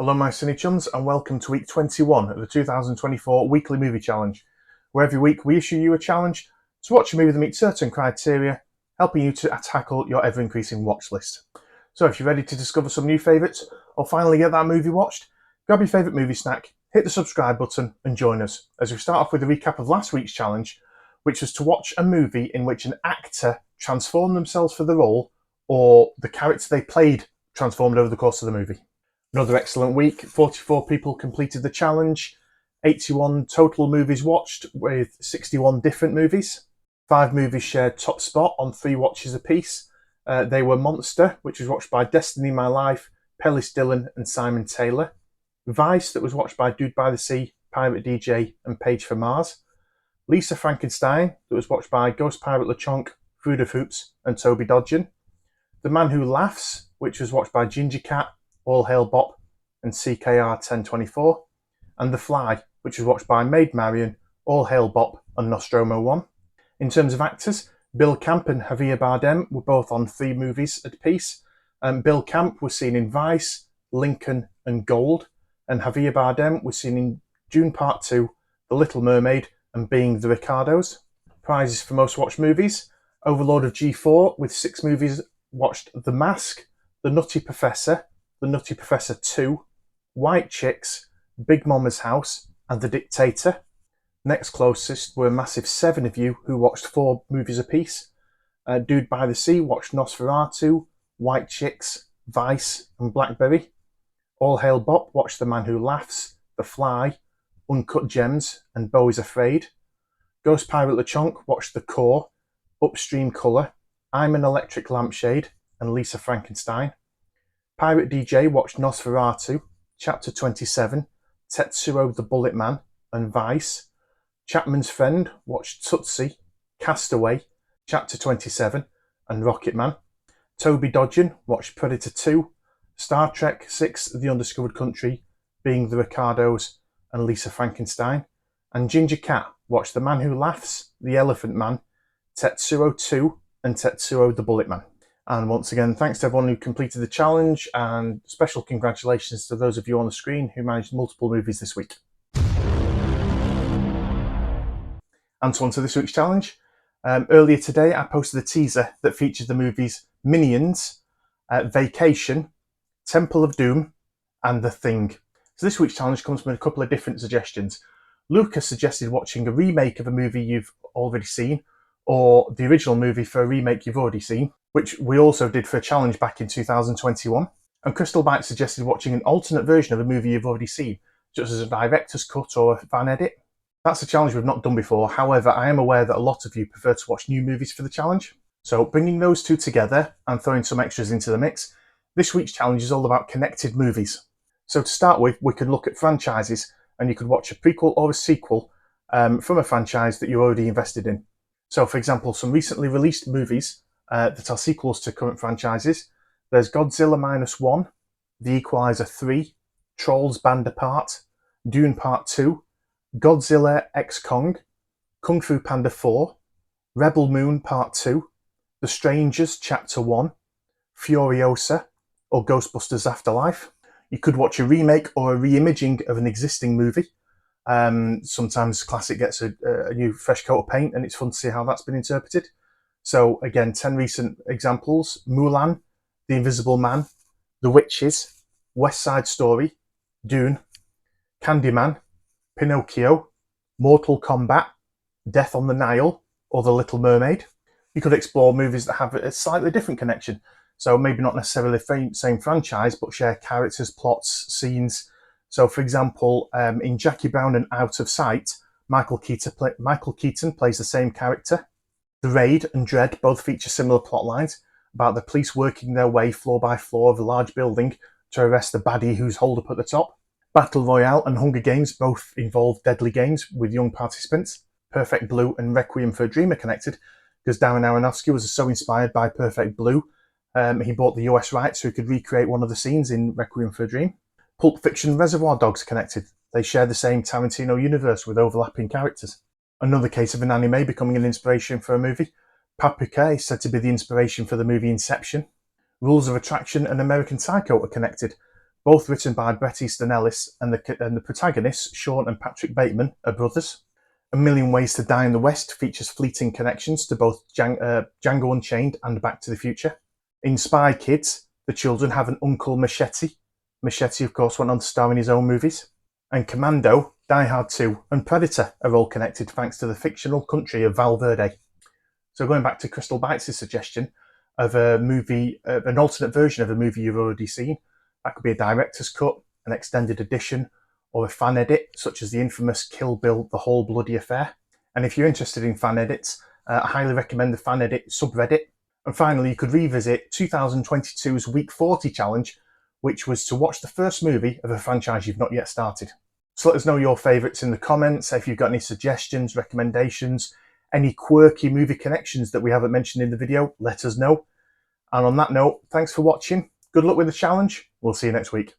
Hello my Cine Chums and welcome to week 21 of the 2024 Weekly Movie Challenge, where every week we issue you a challenge to watch a movie that meets certain criteria, helping you to tackle your ever-increasing watch list. So if you're ready to discover some new favourites or finally get that movie watched, grab your favourite movie snack, hit the subscribe button and join us as we start off with a recap of last week's challenge, which was to watch a movie in which an actor transformed themselves for the role or the character they played transformed over the course of the movie. Another excellent week. 44 people completed the challenge. 81 total movies watched with 61 different movies. 5 movies shared top spot on 3 watches apiece. They were Monster, which was watched by Destiny My Life, Pellis Dillon and Simon Taylor. Vice, that was watched by Dude by the Sea, Pirate DJ and Page for Mars. Lisa Frankenstein, that was watched by Ghost Pirate LeChonk, Food of Hoops and Toby Dodgen. The Man Who Laughs, which was watched by Ginger Cat, All Hail Bop and CKR 1024, and The Fly, which was watched by Maid Marian, All Hail Bop and Nostromo 1. In terms of actors, Bill Camp and Javier Bardem were both on 3 movies apiece. Bill Camp was seen in Vice, Lincoln and Gold, and Javier Bardem was seen in Dune Part 2, The Little Mermaid and Being the Ricardos. Prizes for most watched movies: Overlord of G4 with 6 movies watched: The Mask, The Nutty Professor, The Nutty Professor 2, White Chicks, Big Mama's House, and The Dictator. Next closest were a massive 7 of you who watched 4 movies apiece. Dude by the Sea watched Nosferatu, White Chicks, Vice, and Blackberry. All Hail Bop watched The Man Who Laughs, The Fly, Uncut Gems, and Beau is Afraid. Ghost Pirate LeChonk watched The Core, Upstream Colour, I'm an Electric Lampshade, and Lisa Frankenstein. Pirate DJ watched Nosferatu, Chapter 27, Tetsuo the Bullet Man, and Vice. Chapman's Friend watched Tootsie, Castaway, Chapter 27, and Rocketman. Toby Dodgen watched Predator 2, Star Trek 6, The Undiscovered Country, Being the Ricardos, and Lisa Frankenstein. And Ginger Cat watched The Man Who Laughs, The Elephant Man, Tetsuo 2, and Tetsuo the Bullet Man. And once again, thanks to everyone who completed the challenge, and special congratulations to those of you on the screen who managed multiple movies this week. And so on to this week's challenge. Earlier today, I posted a teaser that featured the movies Minions, Vacation, Temple of Doom, and The Thing. So this week's challenge comes with a couple of different suggestions. Lucas suggested watching a remake of a movie you've already seen, or the original movie for a remake you've already seen, which we also did for a challenge back in 2021. And Crystal Bite suggested watching an alternate version of a movie you've already seen, such as a director's cut or a fan edit. That's a challenge we've not done before. However, I am aware that a lot of you prefer to watch new movies for the challenge. So bringing those two together and throwing some extras into the mix, this week's challenge is all about connected movies. So to start with, we could look at franchises, and you could watch a prequel or a sequel from a franchise that you're already invested in. So for example, some recently released movies that are sequels to current franchises. There's Godzilla Minus One, The Equalizer 3, Trolls Band Apart, Dune Part 2, Godzilla x Kong, Kung Fu Panda 4, Rebel Moon Part 2, The Strangers Chapter 1, Furiosa, or Ghostbusters Afterlife. You could watch a remake or a re-imaging of an existing movie. Sometimes classic gets a new fresh coat of paint, and it's fun to see how that's been interpreted. So again, 10 recent examples: Mulan, The Invisible Man, The Witches, West Side Story, Dune, Candyman, Pinocchio, Mortal Kombat, Death on the Nile, or The Little Mermaid. You could explore movies that have a slightly different connection. So maybe not necessarily the same franchise, but share characters, plots, scenes. So for example, in Jackie Brown and Out of Sight, Michael Keaton plays the same character. The Raid and Dread both feature similar plot lines about the police working their way floor by floor of a large building to arrest the baddie who's holed up at the top. Battle Royale and Hunger Games both involve deadly games with young participants. Perfect Blue and Requiem for a Dream are connected because Darren Aronofsky was so inspired by Perfect Blue. He bought the US rights so he could recreate one of the scenes in Requiem for a Dream. Pulp Fiction and Reservoir Dogs are connected. They share the same Tarantino universe with overlapping characters. Another case of an anime becoming an inspiration for a movie. Paprika is said to be the inspiration for the movie Inception. Rules of Attraction and American Psycho are connected. both written by Bret Easton Ellis, and the protagonists, Sean and Patrick Bateman, are brothers. A Million Ways to Die in the West features fleeting connections to both Django Unchained and Back to the Future. In Spy Kids, the children have an Uncle Machete. Machete, of course, went on to star in his own movies. And Commando, Die Hard 2, and Predator are all connected thanks to the fictional country of Val Verde. So going back to Crystal Bites' suggestion of a movie, an alternate version of a movie you've already seen, that could be a director's cut, an extended edition, or a fan edit, such as the infamous Kill Bill The Whole Bloody Affair. And if you're interested in fan edits, I highly recommend the fan edit subreddit. And finally, you could revisit 2022's Week 40 challenge, which was to watch the first movie of a franchise you've not yet started. So let us know your favourites in the comments. If you've got any suggestions, recommendations, any quirky movie connections that we haven't mentioned in the video, let us know. And on that note, thanks for watching. Good luck with the challenge. We'll see you next week.